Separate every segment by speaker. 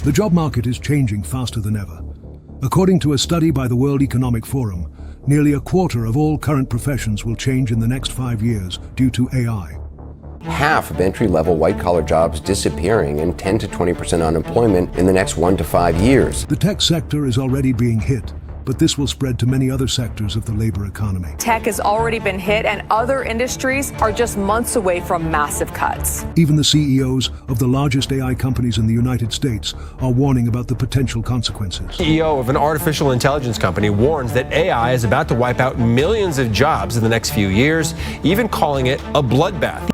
Speaker 1: The job market is changing faster than ever. According to a study by the World Economic Forum, nearly a quarter of all current professions will change in the next 5 years due to AI.
Speaker 2: Half of entry-level white-collar jobs disappearing and 10 to 20% unemployment in the next 1 to 5 years.
Speaker 1: The tech sector is already being hit, but this will spread to many other sectors of the labor economy.
Speaker 3: Tech has already been hit, and other industries are just months away from massive cuts.
Speaker 1: Even the CEOs of the largest AI companies in the United States are warning about the potential consequences.
Speaker 4: The CEO of an artificial intelligence company warns that AI is about to wipe out millions of jobs in the next few years, even calling it a bloodbath.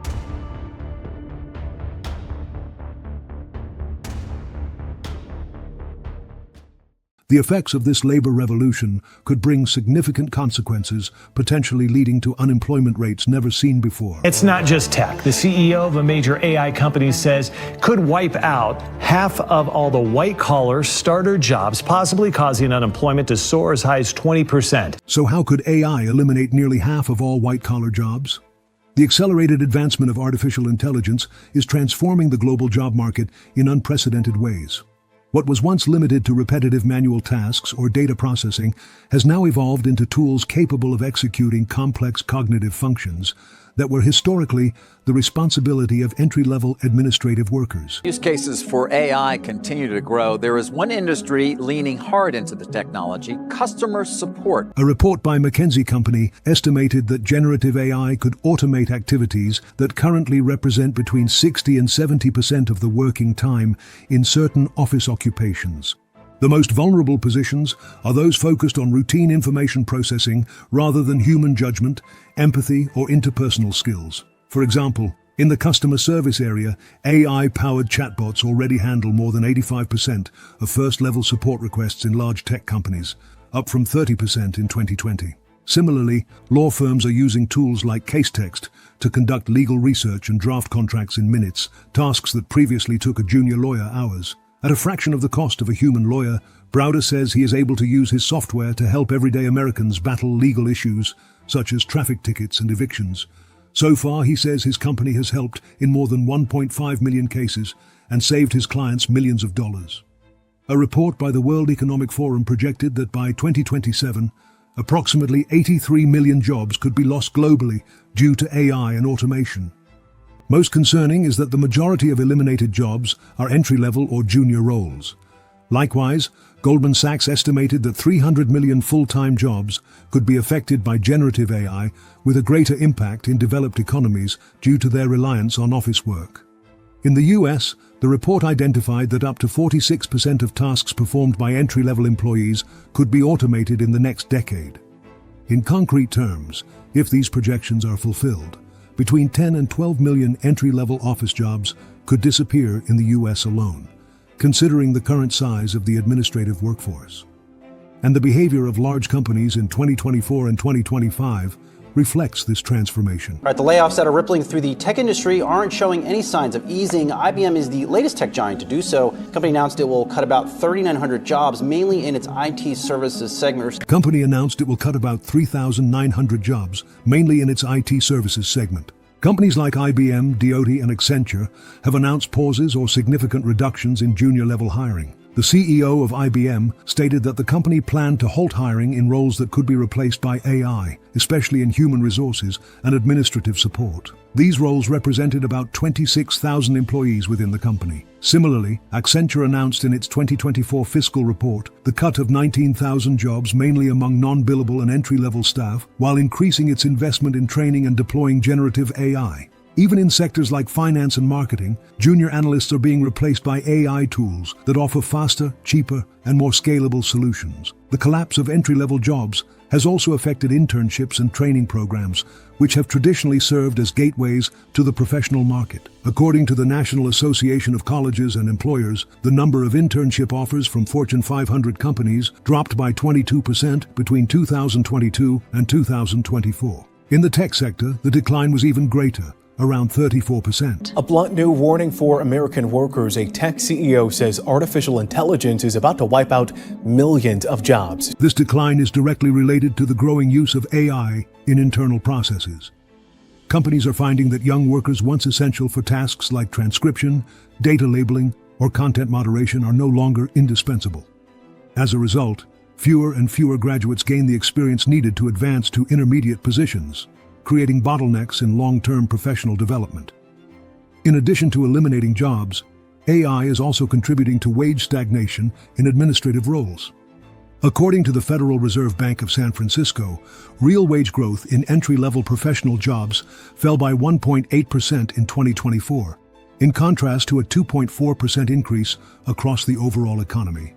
Speaker 1: The effects of this labor revolution could bring significant consequences, potentially leading to unemployment rates never seen before.
Speaker 5: It's not just tech. The CEO of a major AI company says could wipe out half of all the white-collar starter jobs, possibly causing unemployment to soar as high as 20%.
Speaker 1: So how could AI eliminate nearly half of all white-collar jobs? The accelerated advancement of artificial intelligence is transforming the global job market in unprecedented ways. What was once limited to repetitive manual tasks or data processing has now evolved into tools capable of executing complex cognitive functions that were historically the responsibility of entry-level administrative workers.
Speaker 6: Use cases for AI continue to grow. There is one industry leaning hard into the technology: customer support.
Speaker 1: A report by McKinsey Company estimated that generative AI could automate activities that currently represent between 60 and 70% of the working time in certain office occupations. The most vulnerable positions are those focused on routine information processing rather than human judgment, empathy, or interpersonal skills. For example, in the customer service area, AI-powered chatbots already handle more than 85% of first-level support requests in large tech companies, up from 30% in 2020. Similarly, law firms are using tools like CaseText to conduct legal research and draft contracts in minutes, tasks that previously took a junior lawyer hours. At a fraction of the cost of a human lawyer, Browder says he is able to use his software to help everyday Americans battle legal issues, such as traffic tickets and evictions. So far, he says his company has helped in more than 1.5 million cases and saved his clients millions of dollars. A report by the World Economic Forum projected that by 2027, approximately 83 million jobs could be lost globally due to AI and automation. Most concerning is that the majority of eliminated jobs are entry-level or junior roles. Likewise, Goldman Sachs estimated that 300 million full-time jobs could be affected by generative AI, with a greater impact in developed economies due to their reliance on office work. In the US, the report identified that up to 46% of tasks performed by entry-level employees could be automated in the next decade. In concrete terms, if these projections are fulfilled, between 10 and 12 million entry-level office jobs could disappear in the US alone, considering the current size of the administrative workforce. And the behavior of large companies in 2024 and 2025 reflects this transformation.
Speaker 7: All right, the layoffs that are rippling through the tech industry aren't showing any signs of easing. IBM is the latest tech giant to do so. The company announced it will cut about 3,900 jobs, mainly in its IT services segment.
Speaker 1: The company announced it will cut about 3,900 jobs, mainly in its IT services segment. Companies like IBM, DoD, and Accenture have announced pauses or significant reductions in junior-level hiring. The CEO of IBM stated that the company planned to halt hiring in roles that could be replaced by AI, especially in human resources and administrative support. These roles represented about 26,000 employees within the company. Similarly, Accenture announced in its 2024 fiscal report the cut of 19,000 jobs, mainly among non-billable and entry-level staff, while increasing its investment in training and deploying generative AI. Even in sectors like finance and marketing, junior analysts are being replaced by AI tools that offer faster, cheaper, and more scalable solutions. The collapse of entry-level jobs has also affected internships and training programs, which have traditionally served as gateways to the professional market. According to the National Association of Colleges and Employers, the number of internship offers from Fortune 500 companies dropped by 22% between 2022 and 2024. In the tech sector, the decline was even greater, around 34%.
Speaker 8: A blunt new warning for American workers. A tech CEO says artificial intelligence is about to wipe out millions of jobs.
Speaker 1: This decline is directly related to the growing use of AI in internal processes. Companies are finding that young workers once essential for tasks like transcription, data labeling, or content moderation are no longer indispensable. As a result, fewer and fewer graduates gain the experience needed to advance to intermediate positions, creating bottlenecks in long-term professional development. In addition to eliminating jobs, AI is also contributing to wage stagnation in administrative roles. According to the Federal Reserve Bank of San Francisco, real wage growth in entry-level professional jobs fell by 1.8% in 2024, in contrast to a 2.4% increase across the overall economy.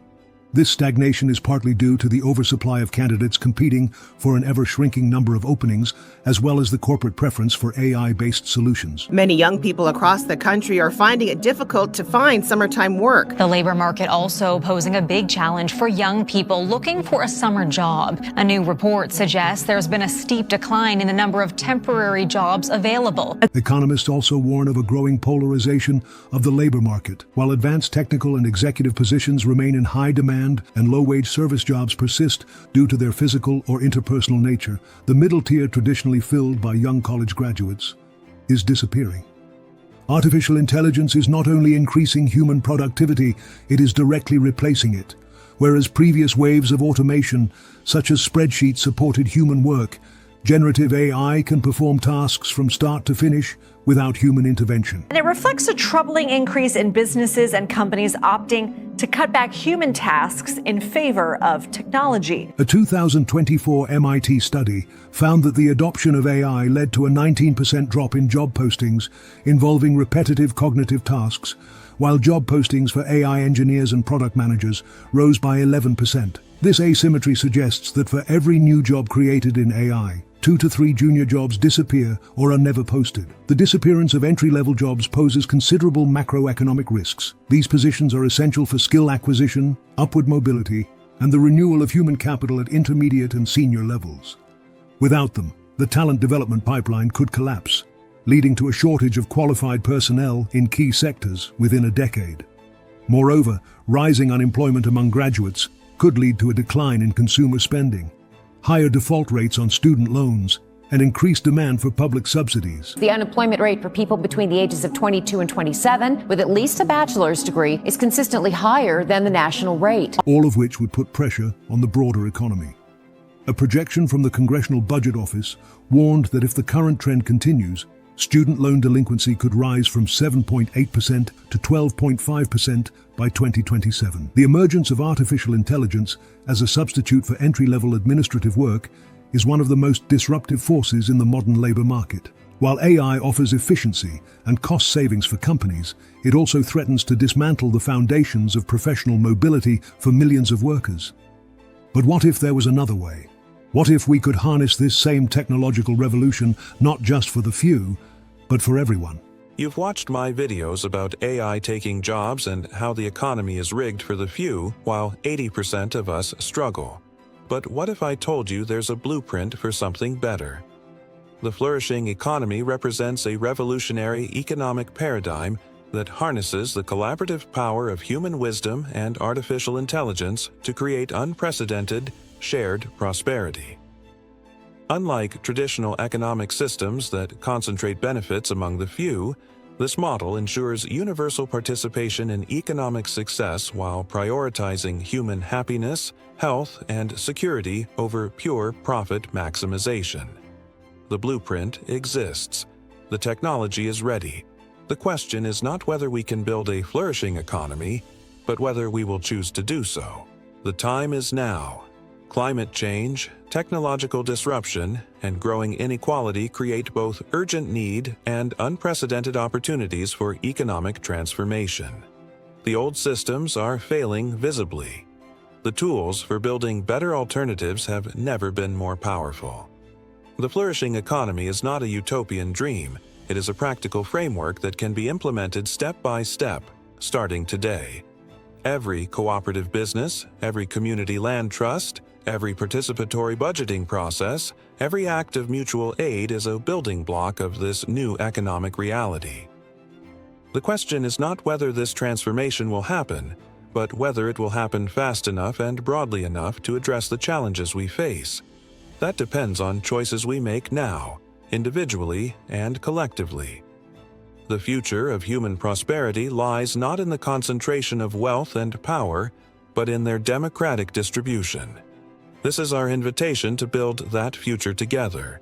Speaker 1: This stagnation is partly due to the oversupply of candidates competing for an ever-shrinking number of openings, as well as the corporate preference for AI-based solutions.
Speaker 9: Many young people across the country are finding it difficult to find summertime work.
Speaker 10: The labor market also posing a big challenge for young people looking for a summer job. A new report suggests there's been a steep decline in the number of temporary jobs available.
Speaker 1: Economists also warn of a growing polarization of the labor market. While advanced technical and executive positions remain in high demand and low-wage service jobs persist due to their physical or interpersonal nature, the middle tier traditionally filled by young college graduates is disappearing. Artificial intelligence is not only increasing human productivity, it is directly replacing it. Whereas previous waves of automation, such as spreadsheets, supported human work, generative AI can perform tasks from start to finish without human intervention.
Speaker 3: And it reflects a troubling increase in businesses and companies opting to cut back human tasks in favor of technology.
Speaker 1: A 2024 MIT study found that the adoption of AI led to a 19% drop in job postings involving repetitive cognitive tasks, while job postings for AI engineers and product managers rose by 11%. This asymmetry suggests that for every new job created in AI, 2 to 3 junior jobs disappear or are never posted. The disappearance of entry-level jobs poses considerable macroeconomic risks. These positions are essential for skill acquisition, upward mobility, and the renewal of human capital at intermediate and senior levels. Without them, the talent development pipeline could collapse, leading to a shortage of qualified personnel in key sectors within a decade. Moreover, rising unemployment among graduates could lead to a decline in consumer spending, higher default rates on student loans, and increased demand for public subsidies.
Speaker 11: The unemployment rate for people between the ages of 22 and 27 with at least a bachelor's degree is consistently higher than the national rate.
Speaker 1: All of which would put pressure on the broader economy. A projection from the Congressional Budget Office warned that if the current trend continues, student loan delinquency could rise from 7.8% to 12.5% by 2027. The emergence of artificial intelligence as a substitute for entry-level administrative work is one of the most disruptive forces in the modern labor market. While AI offers efficiency and cost savings for companies, it also threatens to dismantle the foundations of professional mobility for millions of workers. But what if there was another way? What if we could harness this same technological revolution not just for the few, but for everyone?
Speaker 12: You've watched my videos about AI taking jobs and how the economy is rigged for the few, while 80% of us struggle. But what if I told you there's a blueprint for something better? The flourishing economy represents a revolutionary economic paradigm that harnesses the collaborative power of human wisdom and artificial intelligence to create unprecedented, shared prosperity. Unlike traditional economic systems that concentrate benefits among the few, this model ensures universal participation in economic success while prioritizing human happiness, health, and security over pure profit maximization. The blueprint exists. The technology is ready. The question is not whether we can build a flourishing economy, but whether we will choose to do so. The time is now. Climate change, technological disruption, and growing inequality create both urgent need and unprecedented opportunities for economic transformation. The old systems are failing visibly. The tools for building better alternatives have never been more powerful. The flourishing economy is not a utopian dream. It is a practical framework that can be implemented step by step, starting today. Every cooperative business, every community land trust, every participatory budgeting process, every act of mutual aid is a building block of this new economic reality. The question is not whether this transformation will happen, but whether it will happen fast enough and broadly enough to address the challenges we face. That depends on choices we make now, individually and collectively. The future of human prosperity lies not in the concentration of wealth and power, but in their democratic distribution. This is our invitation to build that future together.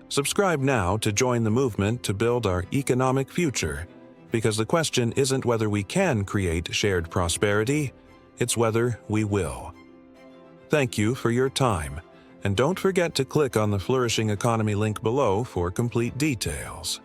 Speaker 12: Subscribe now to join the movement to build our economic future, because the question isn't whether we can create shared prosperity, it's whether we will. Thank you for your time, and don't forget to click on the Flourishing Economy link below for complete details.